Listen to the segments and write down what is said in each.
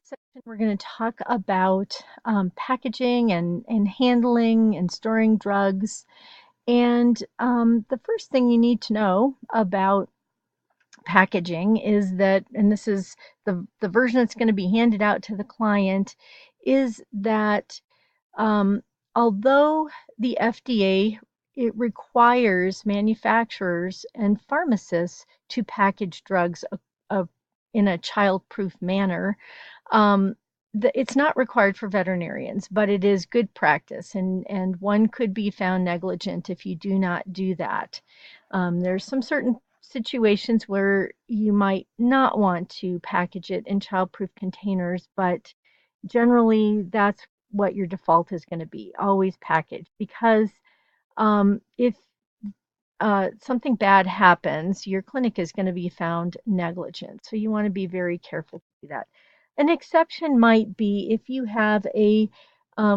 section, we're going to talk about packaging and handling and storing drugs. And the first thing you need to know about packaging is that, and this is the version that's going to be handed out to the client, is that um, although the FDA it requires manufacturers and pharmacists to package drugs in a child-proof manner, um, it's not required for veterinarians, but it is good practice, and one could be found negligent if you do not do that. There's some certain situations where you might not want to package it in childproof containers, but generally that's what your default is going to be, always packaged, because if something bad happens, your clinic is going to be found negligent. So you want to be very careful to do that. An exception might be if you have a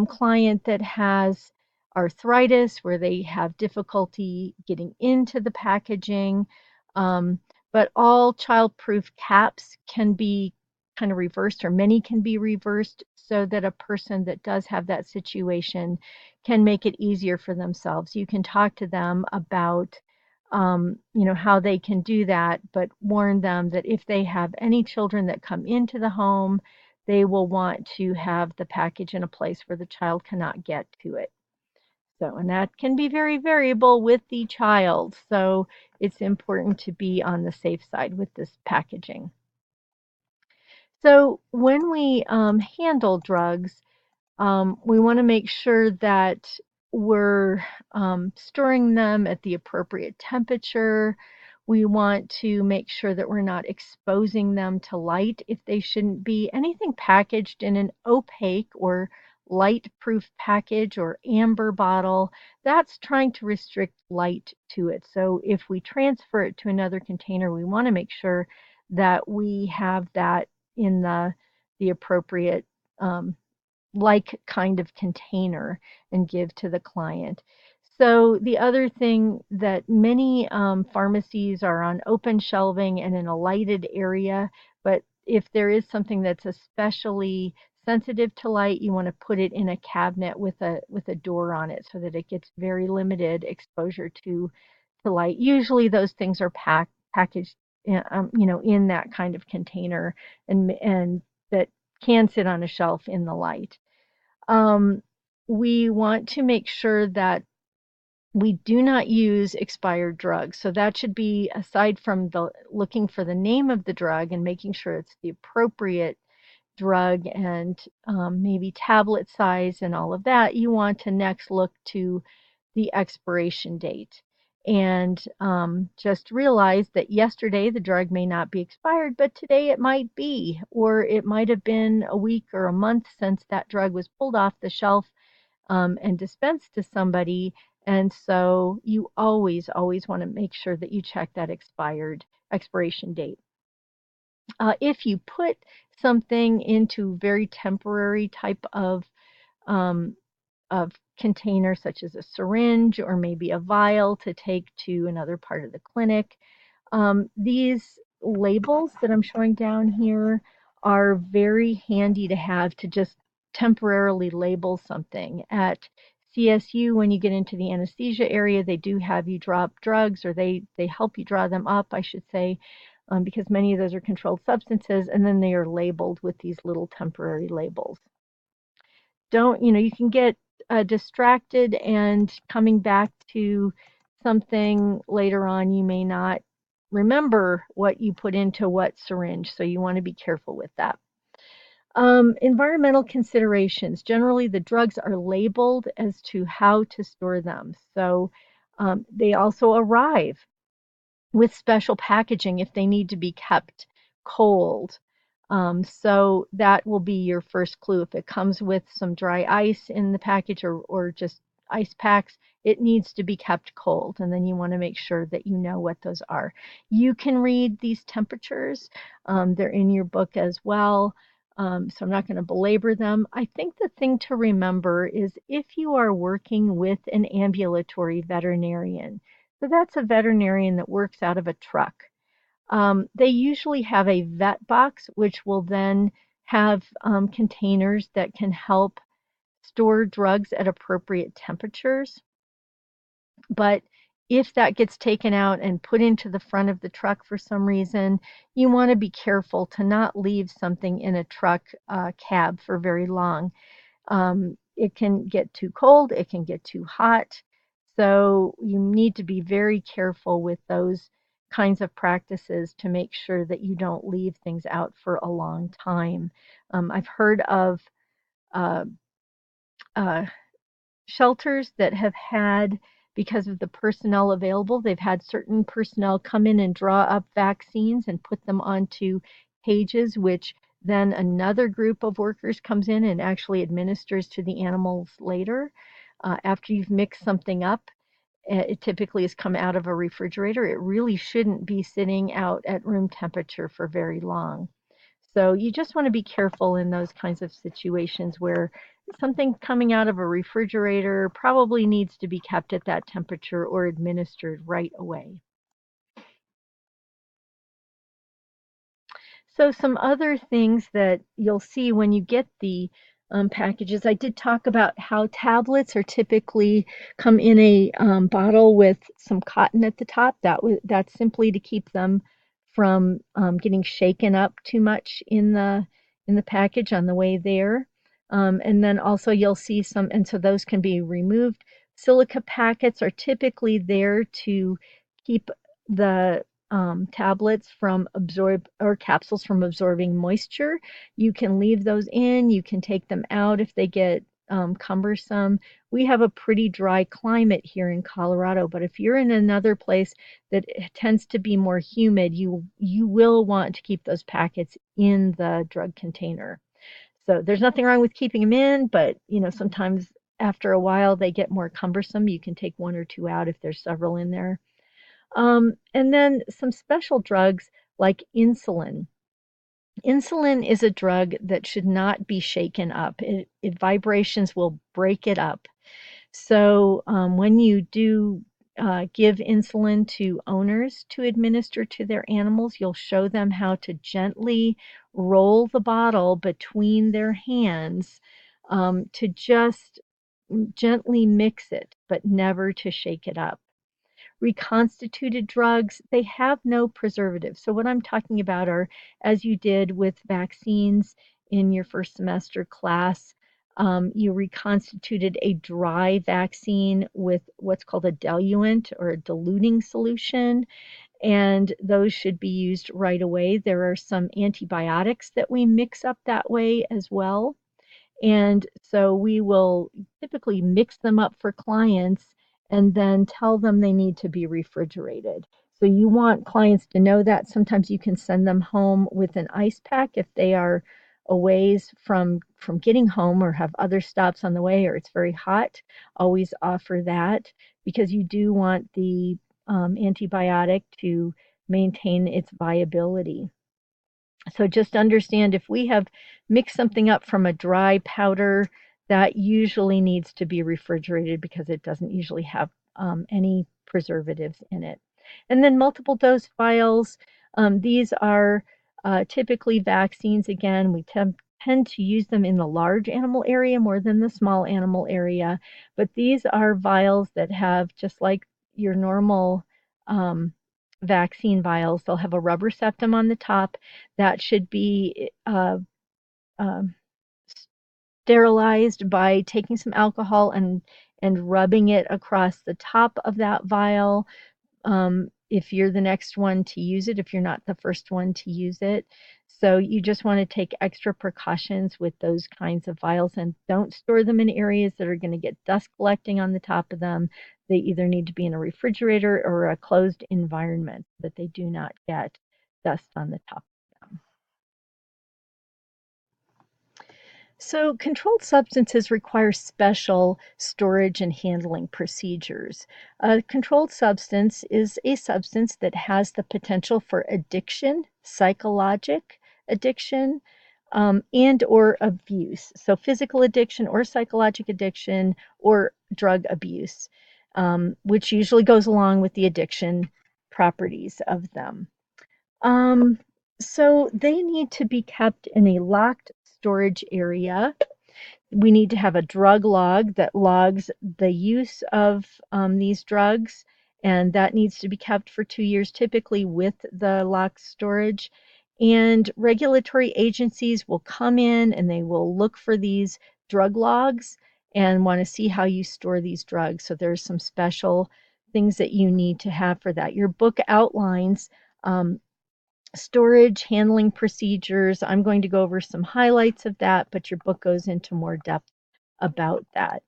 client that has arthritis where they have difficulty getting into the packaging, um, but all childproof caps can be kind of reversed, or many can be reversed, so that a person that does have that situation can make it easier for themselves. You can talk to them about, how they can do that, but warn them that if they have any children that come into the home, they will want to have the package in a place where the child cannot get to it. So, and that can be very variable with the child. So it's important to be on the safe side with this packaging. So when we handle drugs, we want to make sure that we're storing them at the appropriate temperature. We want to make sure that we're not exposing them to light if they shouldn't be. Anything packaged in an opaque or light-proof package or amber bottle, that's trying to restrict light to it. So if we transfer it to another container, we want to make sure that we have that in the appropriate like kind of container and give to the client. So the other thing that many pharmacies are on open shelving and in a lighted area, but if there is something that's especially sensitive to light, you want to put it in a cabinet with a door on it so that it gets very limited exposure to light. Usually those things are packaged in that kind of container and that can sit on a shelf in the light. Um, we want to make sure that we do not use expired drugs. So that should be, aside from the looking for the name of the drug and making sure it's the appropriate drug and maybe tablet size and all of that, you want to next look to the expiration date. And just realize that yesterday the drug may not be expired, but today it might be, or it might have been a week or a month since that drug was pulled off the shelf and dispensed to somebody. And so you always, always want to make sure that you check that expiration date. If you put something into very temporary type um, of container, such as a syringe or maybe a vial to take to another part of the clinic, these labels that I'm showing down here are very handy to have to just temporarily label something. At CSU, when you get into the anesthesia area, they do have you drop drugs, or they help you draw them up, I should say, because many of those are controlled substances, and then they are labeled with these little temporary labels. You can get distracted, and coming back to something later on, you may not remember what you put into what syringe, so you want to be careful with that. Environmental considerations. Generally, the drugs are labeled as to how to store them. So they also arrive with special packaging if they need to be kept cold. So that will be your first clue. If it comes with some dry ice in the package, or just ice packs, it needs to be kept cold. And then you want to make sure that you know what those are. You can read these temperatures. They're in your book as well. So I'm not going to belabor them. I think the thing to remember is if you are working with an ambulatory veterinarian, so that's a veterinarian that works out of a truck. They usually have a vet box, which will then have containers that can help store drugs at appropriate temperatures. But if that gets taken out and put into the front of the truck for some reason, you want to be careful to not leave something in a truck cab for very long. It can get too cold, it can get too hot. So you need to be very careful with those kinds of practices to make sure that you don't leave things out for a long time. I've heard of uh, uh, shelters that have had, because of the personnel available, they've had certain personnel come in and draw up vaccines and put them onto cages, which then another group of workers comes in and actually administers to the animals later. After you've mixed something up, it typically has come out of a refrigerator. It really shouldn't be sitting out at room temperature for very long. So you just want to be careful in those kinds of situations where something coming out of a refrigerator probably needs to be kept at that temperature or administered right away. So some other things that you'll see when you get the packages, I did talk about how tablets are typically come in a bottle with some cotton at the top. That's simply to keep them from getting shaken up too much in the package on the way there. And then also you'll see some, and so those can be removed. Silica packets are typically there to keep the tablets from absorb or capsules from absorbing moisture. You can leave those in, you can take them out if they get cumbersome. We have a pretty dry climate here in Colorado, but if you're in another place that tends to be more humid, you will want to keep those packets in the drug container. So there's nothing wrong with keeping them in, but sometimes after a while they get more cumbersome. You can take one or two out if there's several in there. And then some special drugs like insulin. Insulin is a drug that should not be shaken up. Vibrations will break it up. So when you do give insulin to owners to administer to their animals, you'll show them how to gently roll the bottle between their hands to just gently mix it, but never to shake it up. Reconstituted drugs, they have no preservatives. So what I'm talking about are, as you did with vaccines in your first semester class, you reconstituted a dry vaccine with what's called a diluent or a diluting solution, and those should be used right away. There are some antibiotics that we mix up that way as well. And so we will typically mix them up for clients and then tell them they need to be refrigerated. So you want clients to know that. Sometimes you can send them home with an ice pack if they are a ways from getting home or have other stops on the way or it's very hot. Always offer that because you do want the antibiotic to maintain its viability. So just understand if we have mixed something up from a dry powder, that usually needs to be refrigerated because it doesn't usually have any preservatives in it. And then multiple dose vials. These are typically vaccines. Again, we tend to use them in the large animal area more than the small animal area. But these are vials that have, just like your normal vaccine vials, they'll have a rubber septum on the top that should be um, sterilized by taking some alcohol and rubbing it across the top of that vial. If you're the next one to use it, if you're not the first one to use it. So you just want to take extra precautions with those kinds of vials and don't store them in areas that are going to get dust collecting on the top of them. They either need to be in a refrigerator or a closed environment so that they do not get dust on the top of them. So, controlled substances require special storage and handling procedures. A controlled substance is a substance that has the potential for addiction, psychologic addiction, and or abuse. So, physical addiction or psychologic addiction or drug abuse, which usually goes along with the addiction properties of them. Um, so they need to be kept in a locked, storage area. We need to have a drug log that logs the use of these drugs, and that needs to be kept for 2 years, typically with the locked storage. And regulatory agencies will come in and they will look for these drug logs and want to see how you store these drugs. So there's some special things that you need to have for that. Your book outlines storage handling procedures. I'm going to go over some highlights of that, but your book goes into more depth about that.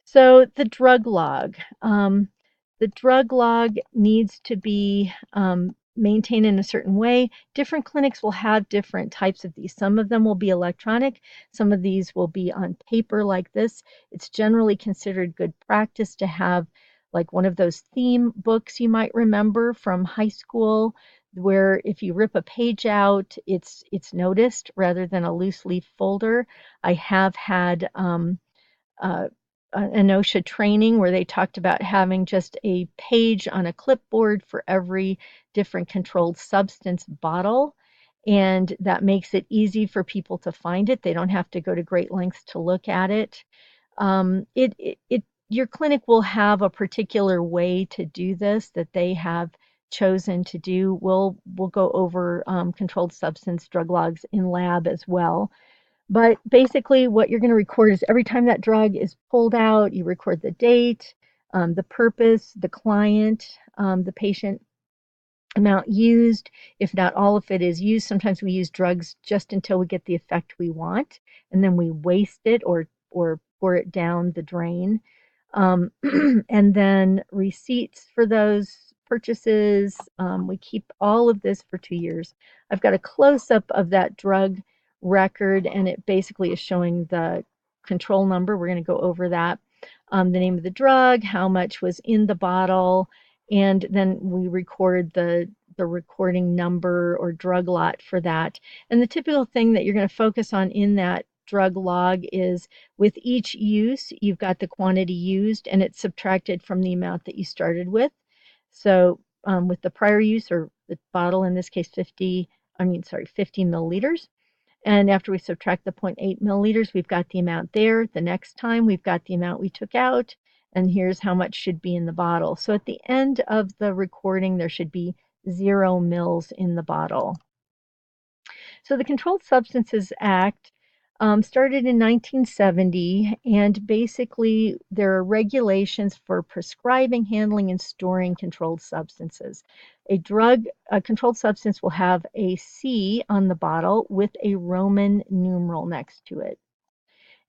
So the drug log. The drug log needs to be maintained in a certain way. Different clinics will have different types of these. Some of them will be electronic. Some of these will be on paper like this. It's generally considered good practice to have like one of those theme books you might remember from high school, where if you rip a page out, it's noticed rather than a loose leaf folder. I have had uh, an OSHA training where they talked about having just a page on a clipboard for every different controlled substance bottle. And that makes it easy for people to find it. They don't have to go to great lengths to look at it. Your clinic will have a particular way to do this that they have chosen to do. We'll go over controlled substance drug logs in lab as well. But basically, what you're going to record is every time that drug is pulled out, you record the date, the purpose, the client, the patient amount used. If not all of it is used, sometimes we use drugs just until we get the effect we want, and then we waste it or pour it down the drain. And then receipts for those purchases. We keep all of this for 2 years. I've got a close up of that drug record, and it basically is showing the control number. We're going to go over that. The name of the drug, how much was in the bottle, and then we record the recording number or drug lot for that. And the typical thing that you're going to focus on in that drug log is with each use, you've got the quantity used and it's subtracted from the amount that you started with. So with the prior use or the bottle, in this case 50 milliliters. And after we subtract the 0.8 milliliters, we've got the amount there. The next time we've got the amount we took out, and here's how much should be in the bottle. So at the end of the recording, there should be 0 mils in the bottle. So the Controlled Substances Act started in 1970, and basically there are regulations for prescribing, handling, and storing controlled substances. A controlled substance will have a C on the bottle with a Roman numeral next to it.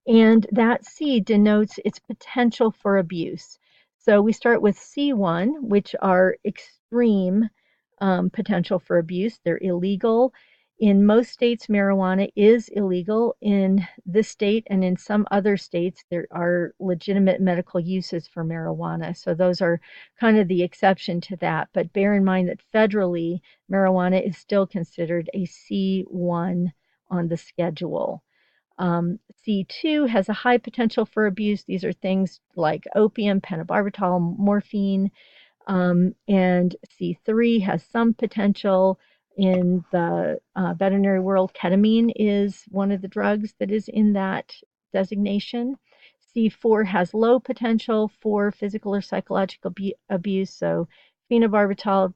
And that C denotes its potential for abuse. So we start with C1, which are extreme potential for abuse. They're illegal. In most states, marijuana is illegal. In this state and in some other states, there are legitimate medical uses for marijuana. So those are kind of the exception to that. But bear in mind that federally, marijuana is still considered a C1 on the schedule. C2 has a high potential for abuse. These are things like opium, pentobarbital, morphine, and C3 has some potential. In the veterinary world, ketamine is one of the drugs that is in that designation. C4 has low potential for physical or psychological abuse, so phenobarbital,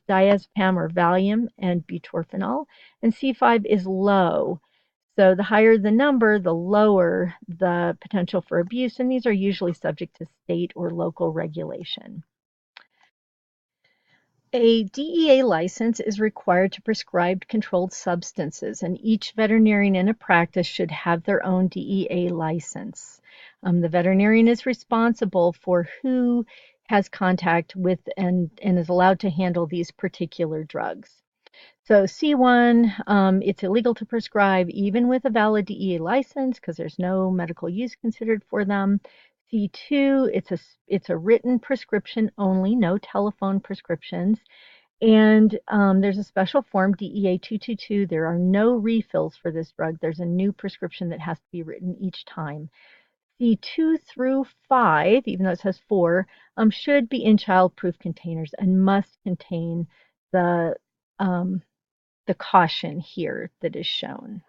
diazepam or Valium, and butorphanol. And C5 is low. So the higher the number, the lower the potential for abuse, and these are usually subject to state or local regulation. A DEA license is required to prescribe controlled substances, and each veterinarian in a practice should have their own DEA license. The veterinarian is responsible for who has contact with and is allowed to handle these particular drugs. So C1, it's illegal to prescribe even with a valid DEA license because there's no medical use considered for them. C2, it's a written prescription only, no telephone prescriptions. And there's a special form, DEA 222. There are no refills for this drug. There's a new prescription that has to be written each time. C2 through 5, even though it says 4, should be in child-proof containers and must contain the caution here that is shown.